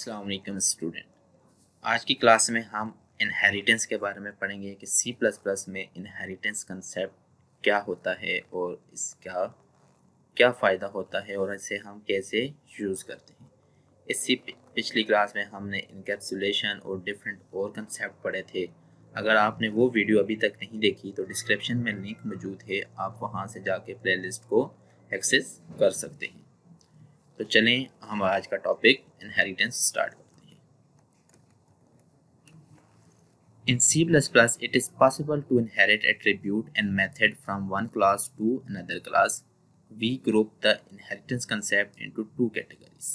अस्सलाम वालेकुम स्टूडेंट। आज की क्लास में हम इनहेरिटेंस के बारे में पढ़ेंगे कि सी प्लस प्लस में इनहेरिटेंस कंसेप्ट क्या होता है और इसका क्या फ़ायदा होता है और इसे हम कैसे यूज़ करते हैं। पिछली क्लास में हमने इनकैप्सुलेशन और डिफरेंट और कंसेप्ट पढ़े थे। अगर आपने वो वीडियो अभी तक नहीं देखी तो डिस्क्रिप्शन में लिंक मौजूद है, आप वहाँ से जाके प्लेलिस्ट को एक्सेस कर सकते हैं। तो चलें हम आज का टॉपिक इनहेरिटेंस स्टार्ट करते हैं। In C++, it is possible to inherit attribute and method from one class to another class. We group the inheritance concept into two categories.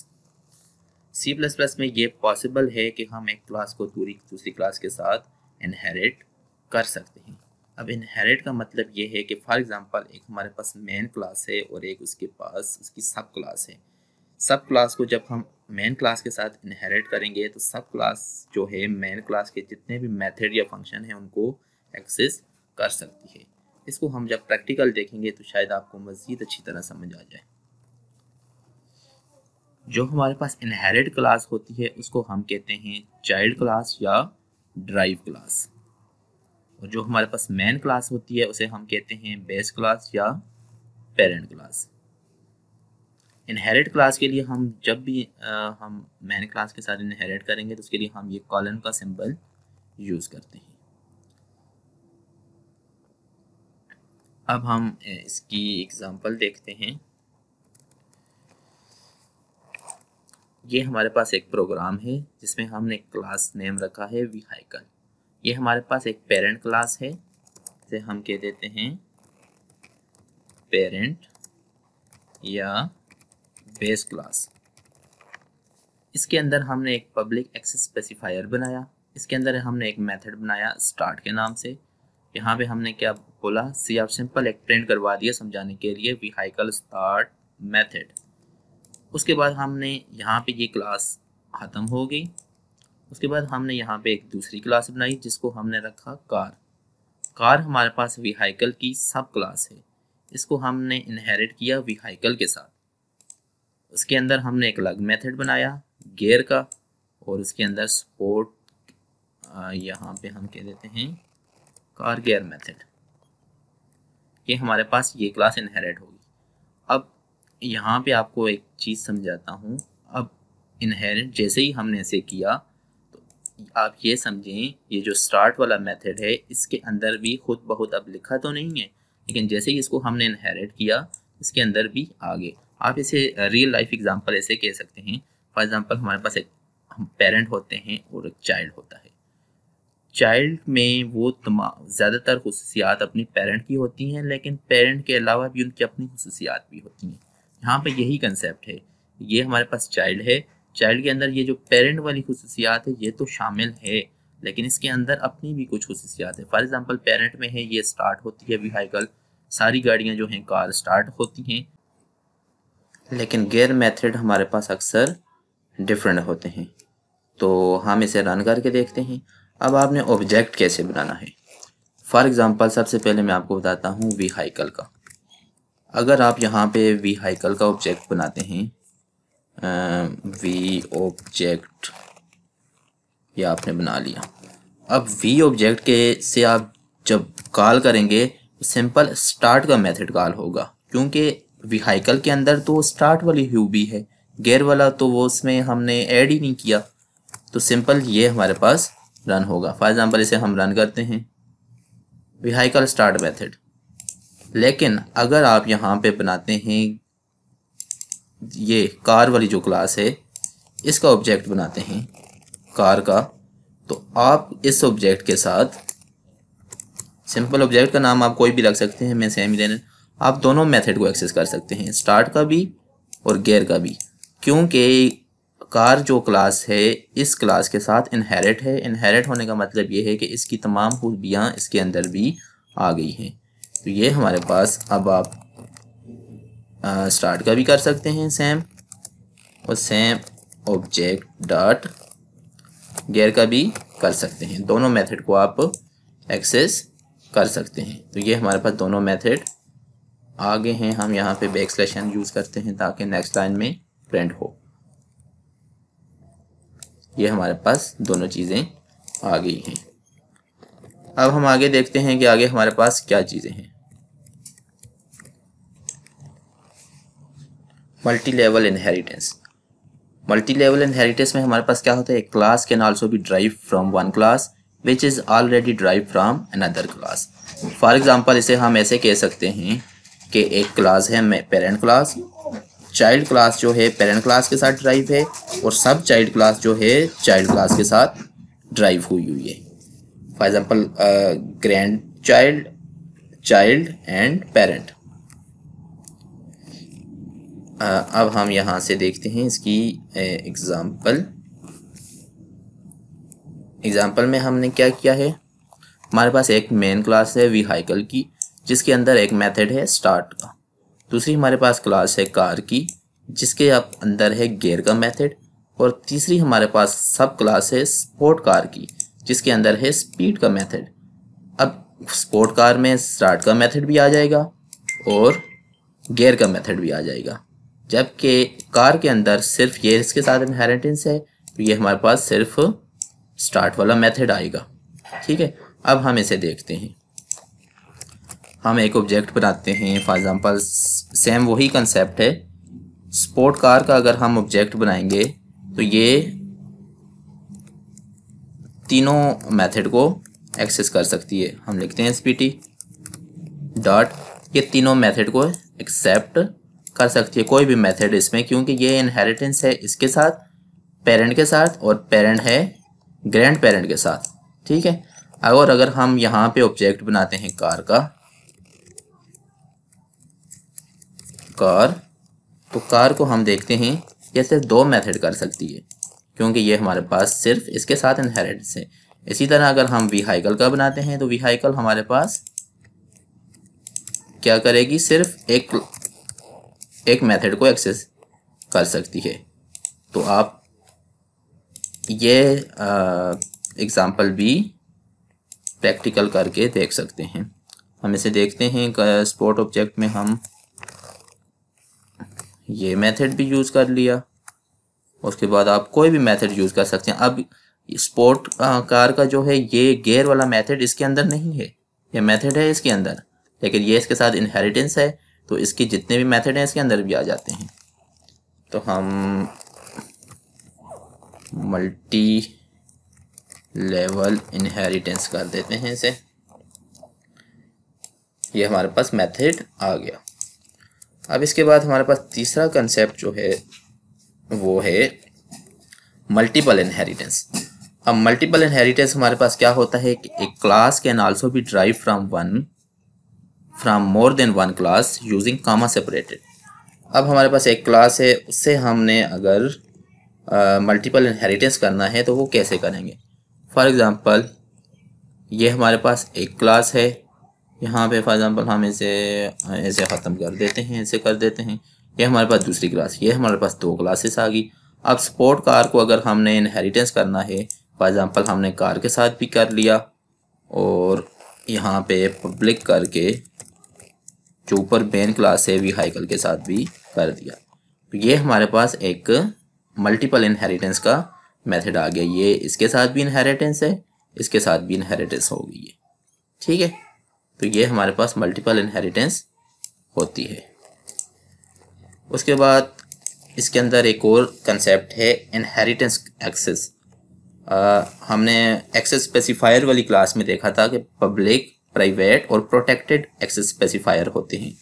C++ में ये पॉसिबल है कि हम एक क्लास को दूसरी क्लास के साथ इनहेरिट कर सकते हैं। अब इनहेरिट का मतलब ये है कि फॉर एग्जांपल एक हमारे पास मेन क्लास है और एक उसके पास उसकी सब क्लास है। सब क्लास को जब हम मेन क्लास के साथ इनहेरिट करेंगे तो सब क्लास जो है मेन क्लास के जितने भी मेथड या फंक्शन हैं उनको एक्सेस कर सकती है। इसको हम जब प्रैक्टिकल देखेंगे तो शायद आपको मज़ीद अच्छी तरह समझ आ जाए। जो हमारे पास इनहेरिट क्लास होती है उसको हम कहते हैं चाइल्ड क्लास या ड्राइव क्लास, और जो हमारे पास मेन क्लास होती है उसे हम कहते हैं बेस क्लास या पेरेंट क्लास। इनहेरिट क्लास के लिए हम जब भी हम मेन क्लास के साथ इनहेरिट करेंगे तो उसके लिए हम ये कॉलन का सिंबल यूज़ करते हैं। अब हम इसकी एग्जांपल देखते हैं। ये हमारे पास एक प्रोग्राम है जिसमें हमने क्लास नेम रखा है व्हीकल। ये हमारे पास एक पेरेंट क्लास है, इसे हम कह देते हैं पेरेंट या बेस क्लास। इसके अंदर हमने एक पब्लिक एक्सेस स्पेसिफायर बनाया। इसके अंदर हमने एक मेथड बनाया स्टार्ट के नाम से। यहाँ पे हमने क्या बोला, सी आप सिंपल एक प्रिंट करवा दिया समझाने के लिए, व्हीकल स्टार्ट मेथड। उसके बाद हमने यहाँ पे ये क्लास ख़त्म हो गई। उसके बाद हमने यहाँ पे एक दूसरी क्लास बनाई जिसको हमने रखा कार। कार हमारे पास व्हीकल की सब क्लास है, इसको हमने इनहेरिट किया व्हीकल के साथ। उसके अंदर हमने एक अलग मेथड बनाया गियर का, और उसके अंदर सपोर्ट यहाँ पे हम कह देते हैं कार गियर मेथड। ये हमारे पास ये क्लास इनहेरिट होगी। अब यहाँ पे आपको एक चीज़ समझाता हूँ। अब इनहेरिट जैसे ही हमने ऐसे किया तो आप ये समझें, ये जो स्टार्ट वाला मेथड है इसके अंदर भी खुद ब खुद अब लिखा तो नहीं है, लेकिन जैसे ही इसको हमने इनहेरिट किया इसके अंदर भी आ गए। आप इसे रियल लाइफ एग्जांपल ऐसे कह सकते हैं। फॉर एग्जांपल हमारे पास एक पेरेंट होते हैं और एक चाइल्ड होता है। चाइल्ड में वो तमाम ज़्यादातर खुसूसियात अपनी पेरेंट की होती हैं, लेकिन पेरेंट के अलावा भी उनकी अपनी खुसूसियात भी होती हैं। यहाँ पे यही कंसेप्ट है। ये हमारे पास चाइल्ड है, चाइल्ड के अंदर ये जो पेरेंट वाली खुसूसियात है ये तो शामिल है, लेकिन इसके अंदर अपनी भी कुछ खुसूसियात है। फॉर एग्जांपल पेरेंट में है ये स्टार्ट होती है व्हीकल, सारी गाड़ियाँ जो हैं कार स्टार्ट होती हैं, लेकिन गियर मेथड हमारे पास अक्सर डिफरेंट होते हैं। तो हम इसे रन करके देखते हैं। अब आपने ऑब्जेक्ट कैसे बनाना है। फॉर एग्जांपल सबसे पहले मैं आपको बताता हूँ व्हीकल का। अगर आप यहाँ पे व्हीकल का ऑब्जेक्ट बनाते हैं, वी ऑब्जेक्ट ये आपने बना लिया। अब वी ऑब्जेक्ट के से आप जब कॉल करेंगे तो सिंपल स्टार्ट का मेथड कॉल होगा, क्योंकि व्हीकल के अंदर तो स्टार्ट वाली ह्यू भी है, गेयर वाला तो वो उसमें हमने ऐड ही नहीं किया, तो सिंपल ये हमारे पास रन होगा। फॉर एग्जांपल इसे हम रन करते हैं व्हीकल स्टार्ट मेथड। लेकिन अगर आप यहाँ पे बनाते हैं ये कार वाली जो क्लास है इसका ऑब्जेक्ट बनाते हैं कार का, तो आप इस ऑब्जेक्ट के साथ सिंपल ऑब्जेक्ट का नाम आप कोई भी रख सकते हैं, मैं सेम ही लेने, आप दोनों मेथड को एक्सेस कर सकते हैं, स्टार्ट का भी और गियर का भी, क्योंकि कार जो क्लास है इस क्लास के साथ इनहेरिट है। इनहेरिट होने का मतलब ये है कि इसकी तमाम खूबियाँ इसके अंदर भी आ गई हैं। तो ये हमारे पास अब आप स्टार्ट का भी कर सकते हैं सेम, और सेम ऑब्जेक्ट डॉट गियर का भी कर सकते हैं। दोनों मेथड को आप एक्सेस कर सकते हैं। तो ये हमारे पास दोनों मेथड आगे हैं। हम यहाँ पे बैकस्लैश n यूज़ करते हैं ताकि नेक्स्ट लाइन में प्रिंट हो। ये हमारे पास दोनों चीज़ें आ गई हैं। अब हम आगे देखते हैं कि आगे हमारे पास क्या चीज़ें हैं। Multi level inheritance. Multi level inheritance में हमारे पास क्या होता है, एक class can also be drive from one class which is already drive from another class. For example इसे हम ऐसे कह सकते हैं कि एक क्लास है पेरेंट क्लास, चाइल्ड क्लास जो है पेरेंट क्लास के साथ ड्राइव है, और सब चाइल्ड क्लास जो है चाइल्ड क्लास के साथ ड्राइव हुई है। For example grand child, child and parent. अब हम यहाँ से देखते हैं इसकी एग्जाम्पल में हमने क्या किया है। हमारे पास एक मेन क्लास है व्हीकल की, जिसके अंदर एक मेथड है स्टार्ट का। दूसरी हमारे पास क्लास है कार की, जिसके अंदर है गियर का मेथड। और तीसरी हमारे पास सब क्लास है स्पोर्ट कार की, जिसके अंदर है स्पीड का मेथड। अब स्पोर्ट कार में स्टार्ट का मेथड भी आ जाएगा और गियर का मेथड भी आ जाएगा, जबकि कार के अंदर सिर्फ ये इसके साथ इनहेरिटेंस है, तो ये हमारे पास सिर्फ स्टार्ट वाला मेथड आएगा। ठीक है, अब हम इसे देखते हैं। हम एक ऑब्जेक्ट बनाते हैं। फॉर एग्जांपल सेम वही कंसेप्ट है। स्पोर्ट कार का अगर हम ऑब्जेक्ट बनाएंगे तो ये तीनों मेथड को एक्सेस कर सकती है। हम लिखते हैं SPT डॉट, ये तीनों मेथड को एक्सेप्ट कर सकती है, कोई भी मेथड इसमें, क्योंकि ये इनहेरिटेंस है इसके साथ, पेरेंट के साथ, और पेरेंट है ग्रैंड पेरेंट के साथ। ठीक है, और अगर हम यहाँ पे ऑब्जेक्ट बनाते हैं कार का, कार, तो कार को हम देखते हैं ये सिर्फ दो मेथड कर सकती है, क्योंकि ये हमारे पास सिर्फ इसके साथ इनहेरिटेंस है। इसी तरह अगर हम व्हीकल का बनाते हैं तो व्हीकल हमारे पास क्या करेगी, सिर्फ एक मेथड को एक्सेस कर सकती है। तो आप ये एग्जाम्पल भी प्रैक्टिकल करके देख सकते हैं। हम इसे देखते हैं। स्पोर्ट ऑब्जेक्ट में हम ये मेथड भी यूज़ कर लिया, उसके बाद आप कोई भी मेथड यूज़ कर सकते हैं। अब स्पोर्ट कार का जो है ये गियर वाला मेथड इसके अंदर नहीं है, ये मेथड है इसके अंदर, लेकिन ये इसके साथ इनहेरिटेंस है, तो इसके जितने भी मेथड हैं इसके अंदर भी आ जाते हैं। तो हम मल्टी लेवल इनहेरिटेंस कर देते हैं इसे। ये हमारे पास मेथड आ गया। अब इसके बाद हमारे पास तीसरा कंसेप्ट जो है वो है मल्टीपल इनहेरिटेंस। अब मल्टीपल इनहेरिटेंस हमारे पास क्या होता है कि एक class can also be drive from more than one class using comma separated. अब हमारे पास एक क्लास है, उससे हमने अगर मल्टीपल इनहेरिटेंस करना है तो वो कैसे करेंगे। फॉर एग्ज़ाम्पल ये हमारे पास एक क्लास है, यहाँ पे फॉर एग्ज़ाम्पल हम इसे ऐसे ख़त्म कर देते हैं, ऐसे कर देते हैं। ये हमारे पास दूसरी क्लास, ये हमारे पास दो क्लासेस आ गई। अब स्पोर्ट कार को अगर हमने इनहेरिटेंस करना है, फॉर एग्ज़ाम्पल हमने कार के साथ भी कर लिया और यहाँ पे पब्लिक करके जो ऊपर मेन क्लास है व्हीकल के साथ भी कर दिया, तो ये हमारे पास एक मल्टीपल इनहेरिटेंस का मेथड आ गया। ये इसके साथ भी इनहेरिटेंस है, इसके साथ भी इनहेरिटेंस हो गई है। ठीक है, तो ये हमारे पास मल्टीपल इनहेरिटेंस होती है। उसके बाद इसके अंदर एक और कंसेप्ट है इनहेरिटेंस एक्सेस। हमने एक्सेस स्पेसिफायर वाली क्लास में देखा था कि पब्लिक, प्राइवेट और प्रोटेक्टेड एक्सेस स्पेसिफायर होते हैं।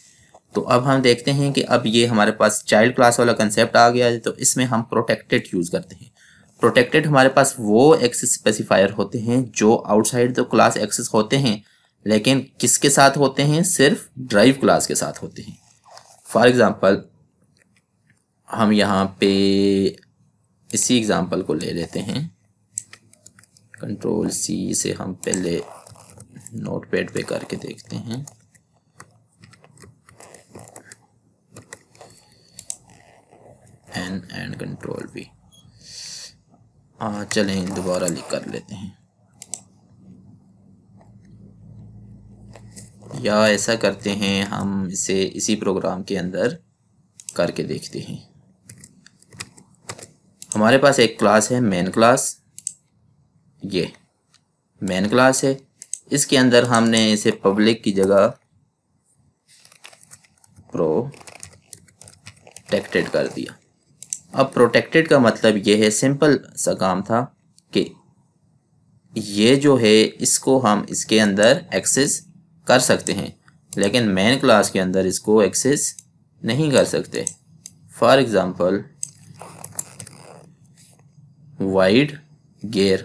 तो अब हम देखते हैं कि अब ये हमारे पास चाइल्ड क्लास वाला कंसेप्ट आ गया है, तो इसमें हम प्रोटेक्टेड यूज़ करते हैं। प्रोटेक्टेड हमारे पास वो एक्सेस स्पेसिफायर होते हैं जो आउटसाइड द क्लास एक्सेस होते हैं, लेकिन किसके साथ होते हैं, सिर्फ ड्राइव क्लास के साथ होते हैं। फॉर एग्ज़ाम्पल हम यहाँ पे इसी एग्ज़ाम्पल को ले लेते हैं, Ctrl+C से हम पहले नोटपैड पे करके देखते हैं। And Ctrl+V। चलें दोबारा लिख कर लेते हैं, या ऐसा करते हैं हम इसे इसी प्रोग्राम के अंदर करके देखते हैं। हमारे पास एक क्लास है मेन क्लास, ये मेन क्लास है। इसके अंदर हमने इसे पब्लिक की जगह प्रोटेक्टेड कर दिया। अब प्रोटेक्टेड का मतलब ये है, सिंपल सा काम था कि ये जो है इसको हम इसके अंदर एक्सेस कर सकते हैं, लेकिन मेन क्लास के अंदर इसको एक्सेस नहीं कर सकते। फॉर एग्ज़ाम्पल वाइड गेयर,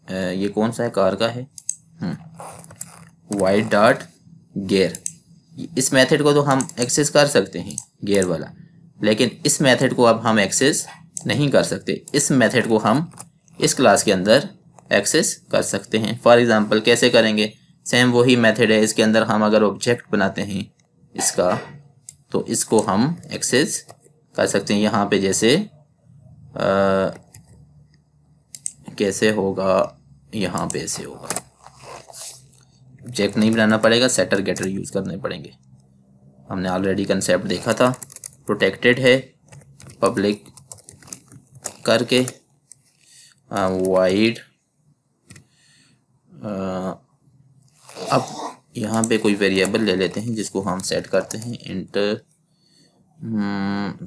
ये कौन सा है, कार का है, वाइड डॉट गेयर, इस मेथड को तो हम एक्सेस कर सकते हैं गेयर वाला, लेकिन इस मेथड को अब हम एक्सेस नहीं कर सकते। इस मेथड को हम इस क्लास के अंदर एक्सेस कर सकते हैं। फॉर एग्ज़ाम्पल कैसे करेंगे, सेम वही मेथड है। इसके अंदर हम अगर ऑब्जेक्ट बनाते हैं इसका, तो इसको हम एक्सेस कर सकते हैं। यहाँ पे जैसे कैसे होगा, यहाँ पे ऐसे होगा, ऑब्जेक्ट नहीं बनाना पड़ेगा, सेटर गेटर यूज़ करने पड़ेंगे। हमने ऑलरेडी कंसेप्ट देखा था। प्रोटेक्टेड है पब्लिक करके, वाइड, अब यहाँ पे कोई वेरिएबल ले लेते हैं जिसको हम सेट करते हैं, इंट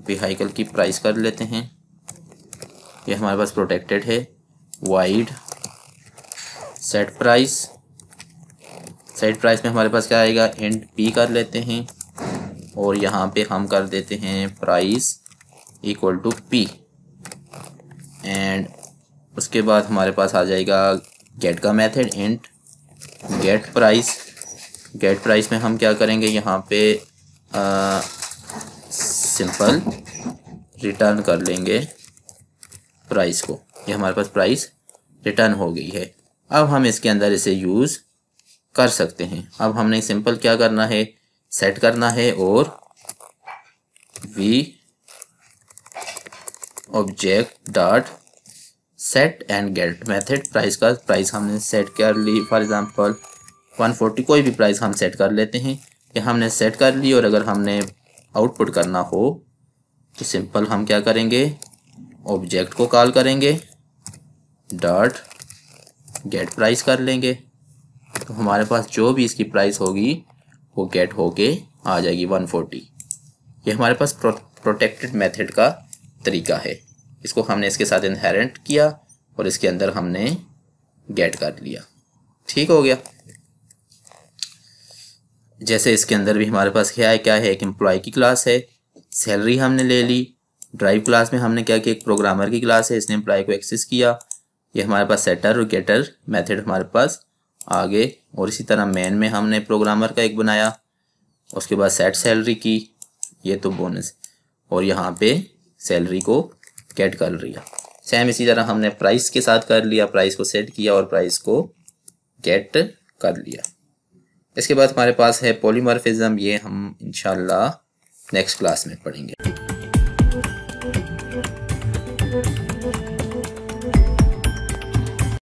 व्हीकल की प्राइस कर लेते हैं। ये हमारे पास प्रोटेक्टेड है। Wide set price, set price में हमारे पास क्या आएगा, इंट पी कर लेते हैं और यहाँ पे हम कर देते हैं price equal to P, and उसके बाद हमारे पास आ जाएगा गेट का method, int get price. Get price में हम क्या करेंगे, यहाँ पे सिंपल रिटर्न कर लेंगे प्राइस को। ये हमारे पास प्राइस रिटर्न हो गई है। अब हम इसके अंदर इसे यूज़ कर सकते हैं। अब हमने सिंपल क्या करना है, सेट करना है, और we object dot set and get method, price का प्राइस हमने सेट कर ली। फॉर एग्जांपल 140, कोई भी प्राइस हम सेट कर लेते हैं। ये हमने सेट कर ली, और अगर हमने आउटपुट करना हो तो सिंपल हम क्या करेंगे, ऑब्जेक्ट को कॉल करेंगे, डॉट गेट प्राइस कर लेंगे, तो हमारे पास जो भी इसकी प्राइस होगी वो गेट होके आ जाएगी 140। ये हमारे पास प्रोटेक्टेड मेथड का तरीका है। इसको हमने इसके साथ इनहेरेंट किया और इसके अंदर हमने गेट कर लिया। ठीक हो गया। जैसे इसके अंदर भी हमारे पास क्या है, एक एम्प्लॉय की क्लास है, सैलरी हमने ले ली। ड्राइव क्लास में हमने क्या किया, एक प्रोग्रामर की क्लास है, इसने एम्प्लॉय को एक्सेस किया। ये हमारे पास सेटर और गेटर मेथड हमारे पास आगे, और इसी तरह मेन में हमने प्रोग्रामर का एक बनाया, उसके बाद सेट सैलरी की, ये तो बोनस, और यहाँ पे सैलरी को गेट कर लिया। सेम इसी तरह हमने प्राइस के साथ कर लिया, प्राइस को सेट किया और प्राइस को गेट कर लिया। इसके बाद हमारे पास है पॉलीमॉर्फिज्म, ये हम इंशाल्लाह नेक्स्ट क्लास में पढ़ेंगे।